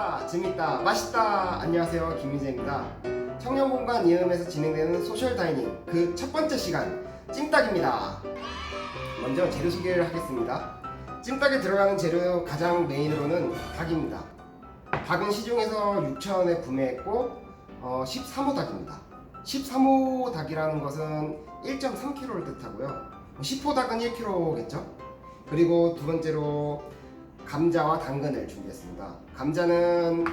쉽다, 재밌다, 맛있다. 안녕하세요, 김민재입니다. 청년공간 이음에서 진행되는 소셜 다이닝 그 첫 번째 시간 찜닭입니다. 먼저 재료 소개를 하겠습니다. 찜닭에 들어가는 재료 가장 메인으로는 닭입니다. 닭은 시중에서 6,000원에 구매했고 13호 닭입니다. 13호 닭이라는 것은 1.3kg를 뜻하고요. 10호 닭은 1kg겠죠. 그리고 두 번째로 감자와 당근을 준비했습니다. 감자는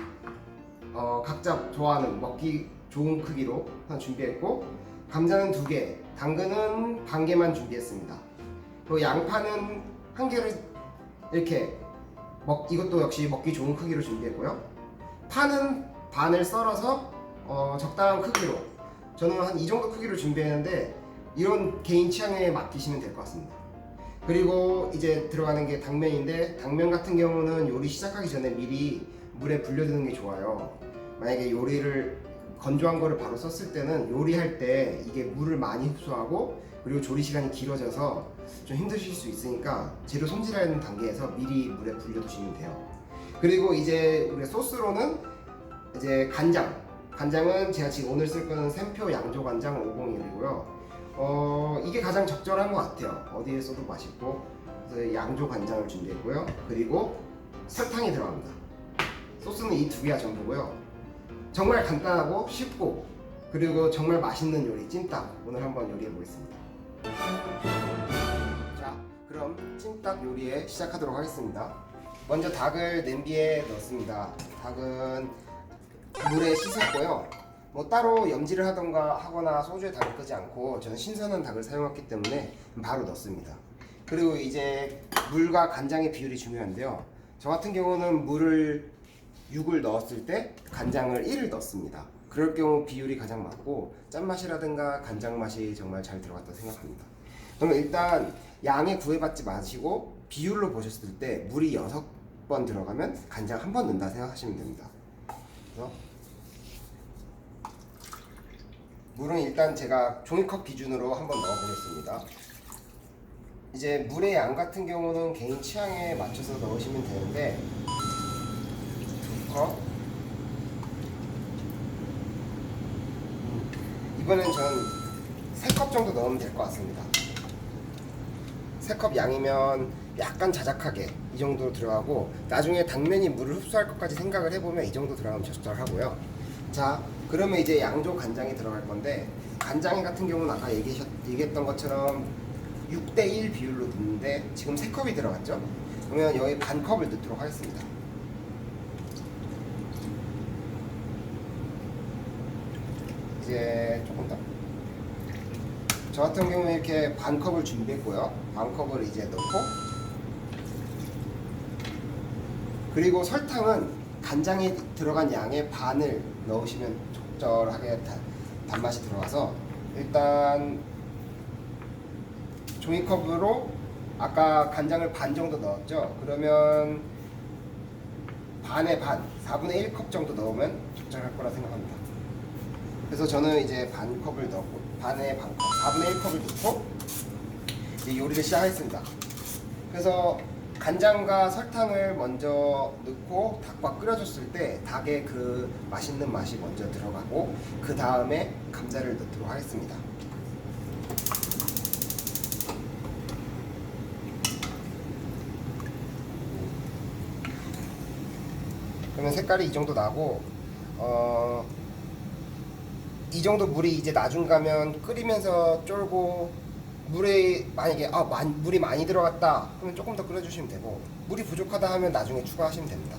각자 좋아하는 먹기 좋은 크기로 준비했고, 감자는 2개, 당근은 반 개만 준비했습니다. 그리고 양파는 1개를 이렇게 이것도 역시 먹기 좋은 크기로 준비했고요. 파는 반을 썰어서 적당한 크기로, 저는 한 이 정도 크기로 준비했는데 이런 개인 취향에 맡기시면 될 것 같습니다. 그리고 이제 들어가는 게 당면인데, 당면 같은 경우는 요리 시작하기 전에 미리 물에 불려두는 게 좋아요. 만약에 요리를 건조한 거를 바로 썼을 때는 요리할 때 이게 물을 많이 흡수하고 그리고 조리 시간이 길어져서 좀 힘드실 수 있으니까 재료 손질하는 단계에서 미리 물에 불려두시면 돼요. 그리고 이제 우리 소스로는 이제 간장은 제가 지금 오늘 쓸 거는 샘표 양조 간장 501이고요. 이게 가장 적절한 것 같아요. 어디에 써도 맛있고. 그래서 양조 간장을 준비했고요. 그리고 설탕이 들어갑니다. 소스는 이 2개가 전부고요. 정말 간단하고 쉽고 그리고 정말 맛있는 요리 찜닭, 오늘 한번 요리해 보겠습니다. 자, 그럼 찜닭 요리에 시작하도록 하겠습니다. 먼저 닭을 냄비에 넣습니다. 닭은 물에 씻었고요. 뭐 따로 염지를 하거나 소주에 닭을 끄지 않고 저는 신선한 닭을 사용했기 때문에 바로 넣습니다. 그리고 이제 물과 간장의 비율이 중요한데요. 저 같은 경우는 6을 넣었을 때 간장을 1을 넣습니다. 그럴 경우 비율이 가장 맞고 짠맛이라든가 간장 맛이 정말 잘 들어갔다고 생각합니다. 그러면 일단 양에 구애받지 마시고 비율로 보셨을 때 물이 6번 들어가면 간장 1번 넣는다 생각하시면 됩니다. 그래서 물은 일단 제가 종이컵 기준으로 한번 넣어보겠습니다. 이제 물의 양 같은 경우는 개인 취향에 맞춰서 넣으시면 되는데, 2컵. 이번엔 저는 3컵 정도 넣으면 될 것 같습니다. 3컵 양이면 약간 자작하게 이 정도로 들어가고, 나중에 당면이 물을 흡수할 것까지 생각을 해보면 이 정도 들어가면 적절하고요. 자, 그러면 이제 양조 간장이 들어갈 건데, 간장 같은 경우는 아까 얘기했던 것처럼 6대1 비율로 넣는데 지금 3컵이 들어갔죠? 그러면 여기 반 컵을 넣도록 하겠습니다. 이제 조금 더. 저 같은 경우는 이렇게 반 컵을 준비했고요. 반 컵을 이제 넣고, 그리고 설탕은 간장에 들어간 양의 반을 넣으시면 적절하게 단맛이 들어가서, 일단 종이컵으로 아까 간장을 반 정도 넣었죠. 그러면 반의 반, 4분의 1컵 정도 넣으면 적절할 거라 생각합니다. 그래서 저는 이제 반 컵을 넣고, 반의 반컵, 4분의 1컵을 넣고 이제 요리를 시작하겠습니다. 그래서 간장과 설탕을 먼저 넣고 닭과 끓여줬을 때 닭의 그 맛있는 맛이 먼저 들어가고, 그 다음에 감자를 넣도록 하겠습니다. 그러면 색깔이 이 정도 나고, 이 정도 물이 이제 나중 가면 끓이면서 쫄고, 물에 만약에 물이 많이 들어갔다 그러면 조금 더 끓여주시면 되고, 물이 부족하다 하면 나중에 추가하시면 됩니다.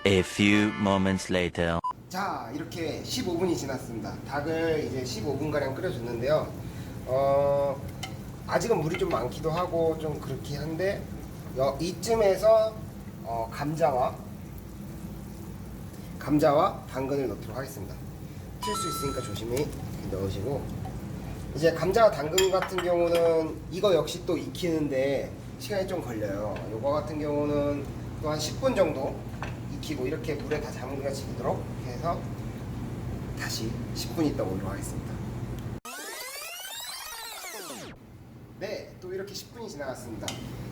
A few moments later. 자, 이렇게 15분이 지났습니다. 닭을 이제 15분가량 끓여줬는데요. 아직은 물이 좀 많기도 하고 좀 그렇긴 한데, 이쯤에서 감자와 당근을 넣도록 하겠습니다. 튈 수 있으니까 조심히 넣으시고, 이제 감자와 당근 같은 경우는 이거 역시 또 익히는데 시간이 좀 걸려요. 요거 같은 경우는 또 한 10분 정도 익히고, 이렇게 물에 다 잡내가 지도록 해서 다시 10분 있다 오도록 하겠습니다. 네, 또 이렇게 10분이 지나갔습니다.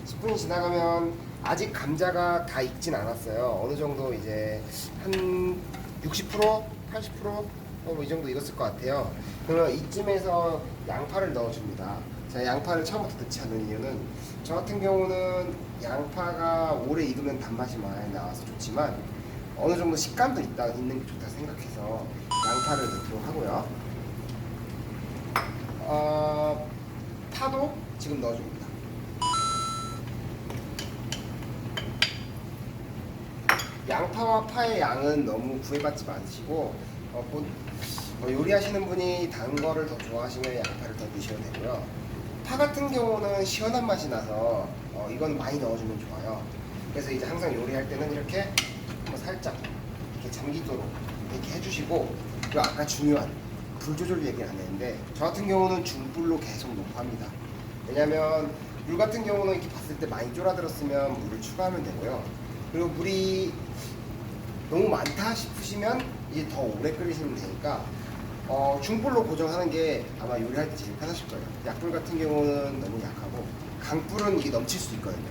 10분이 지나가면 아직 감자가 다 익진 않았어요. 어느 정도 이제 한 60%, 80%? 뭐 이 정도 익었을 것 같아요. 그러면 이쯤에서 양파를 넣어줍니다. 제가 양파를 처음부터 넣지 않는 이유는 저 같은 경우는 양파가 오래 익으면 단맛이 많이 나와서 좋지만 어느 정도 식감도 있는 게 좋다 생각해서 양파를 넣도록 하고요. 파도 지금 넣어줍니다. 양파와 파의 양은 너무 구애받지 마시고 요리하시는 분이 단 거를 더 좋아하시면 양파를 더 넣으셔도 되고요. 파 같은 경우는 시원한 맛이 나서 이건 많이 넣어주면 좋아요. 그래서 이제 항상 요리할 때는 이렇게 한번 살짝 이렇게 잠기도록 이렇게 해주시고, 그리고 아까 중요한 불 조절 얘기를 안 했는데 저 같은 경우는 중불로 계속 높합니다. 왜냐면 물 같은 경우는 이렇게 봤을 때 많이 쫄아들었으면 물을 추가하면 되고요. 그리고 물이 너무 많다 싶으시면 이제 더 오래 끓이시면 되니까 중불로 고정하는 게 아마 요리할 때 제일 편하실 거예요. 약불 같은 경우는 너무 약하고 강불은 이게 넘칠 수 있거든요.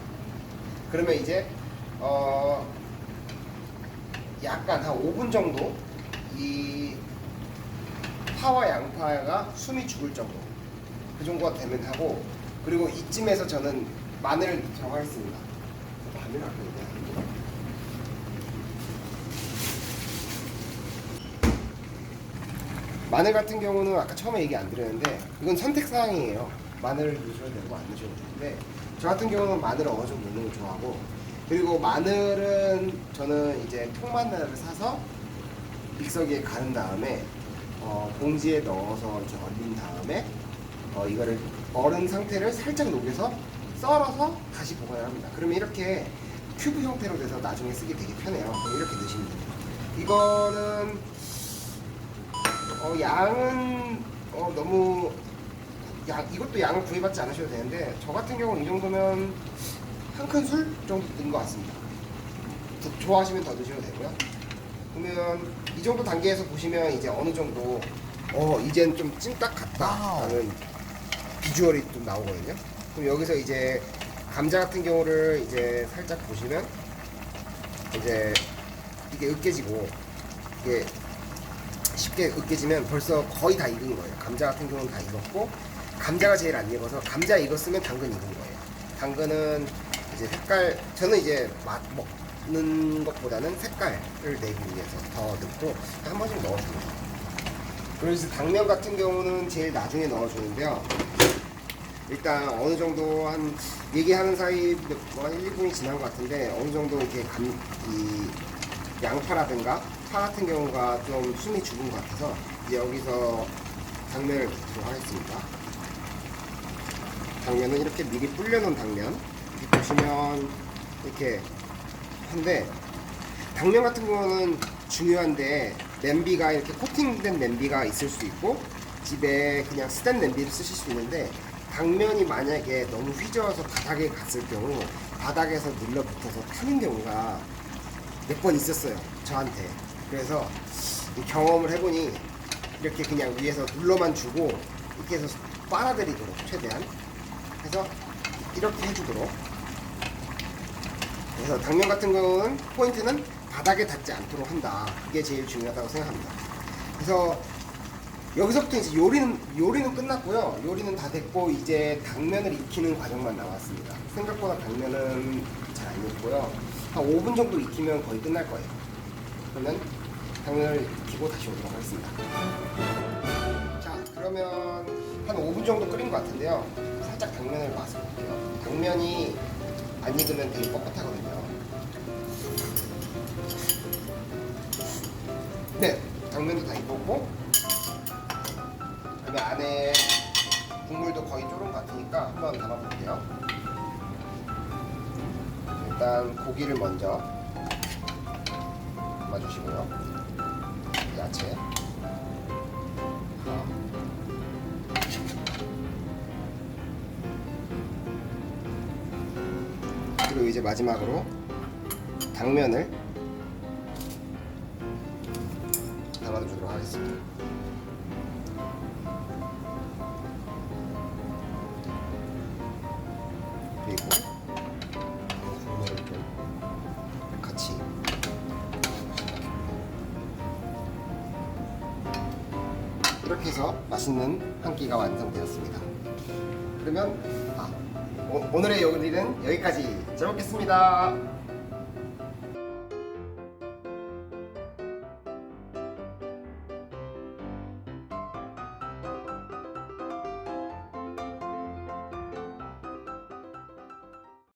그러면 이제 약간 한 5분 정도 이 파와 양파가 숨이 죽을 정도, 그 정도가 되면 하고, 그리고 이쯤에서 저는 마늘을 넣도록 하겠습니다. 마늘을 아까 얘기했는데 마늘 같은 경우는 아까 처음에 얘기 안 드렸는데 이건 선택사항이에요. 마늘을 넣으셔도 되고 안 넣으셔도 되는데 저 같은 경우는 마늘을 어느 정도 넣는 걸 좋아하고, 그리고 마늘은 저는 이제 통마늘을 사서 믹서기에 가른 다음에 봉지에 넣어서 이렇게 얼린 다음에 이거를 얼은 상태를 살짝 녹여서 썰어서 다시 보관을 합니다. 그러면 이렇게 큐브 형태로 돼서 나중에 쓰기 되게 편해요. 그럼 이렇게 넣으시면 돼요. 이거는 양은 너무 이것도 양을 구애받지 않으셔도 되는데 저 같은 경우는 이 정도면 한 큰술 정도 넣은 것 같습니다. 좋아하시면 더 넣으셔도 되고요. 그러면 이 정도 단계에서 보시면 이제 어느 정도 이젠 좀 찜닭 같다라는 비주얼이 좀 나오거든요. 그럼 여기서 이제 감자 같은 경우를 이제 살짝 보시면 이제 이게 으깨지고 이게 쉽게 으깨지면 벌써 거의 다 익은 거예요. 감자 같은 경우는 다 익었고, 감자가 제일 안 익어서 감자 익었으면 당근 익은 거예요. 당근은 이제 색깔, 저는 이제 먹는 것보다는 색깔을 내기 위해서 더 넣고 한 번씩 넣어줍니다. 그래서 당면 같은 경우는 제일 나중에 넣어주는데요. 일단 어느 정도 한 얘기하는 사이 한 1, 2분이 지난 것 같은데 어느 정도 이렇게 이 양파라든가 파 같은 경우가 좀 숨이 죽은 것 같아서 이제 여기서 당면을 넣도록 하겠습니다. 당면은 이렇게 미리 불려놓은 당면, 이렇게 보시면 이렇게 한데, 당면 같은 경우는 중요한데 냄비가 이렇게 코팅된 냄비가 있을 수 있고 집에 그냥 스텐 냄비를 쓰실 수 있는데, 당면이 만약에 너무 휘저어서 바닥에 갔을 경우 바닥에서 눌러붙어서 타는 경우가 몇 번 있었어요, 저한테. 그래서 경험을 해보니 이렇게 그냥 위에서 눌러만 주고 이렇게 해서 빨아들이도록 최대한 해서 이렇게 해주도록. 그래서 당면 같은 경우는 포인트는 바닥에 닿지 않도록 한다. 그게 제일 중요하다고 생각합니다. 그래서 여기서부터 이제 요리는 끝났고요. 요리는 다 됐고 이제 당면을 익히는 과정만 남았습니다. 생각보다 당면은 잘 안 익고요. 한 5분 정도 익히면 거의 끝날 거예요. 그러면 당면을 익히고 다시 오도록 하겠습니다. 자, 그러면 한 5분 정도 끓인 것 같은데요. 살짝 당면을 맛을 볼게요. 당면이 안 익으면 되게 뻣뻣하거든요. 네, 당면도 다 익었고, 그다음에 안에 국물도 거의 졸은 것 같으니까 한번 담아볼게요. 일단 고기를 먼저 담아주시고요. 야채, 그리고 이제 마지막으로 당면을 담아주도록 하겠습니다. 이렇게 해서 맛있는 한 끼가 완성되었습니다. 그러면 오늘의 요리는 여기까지. 잘 먹겠습니다.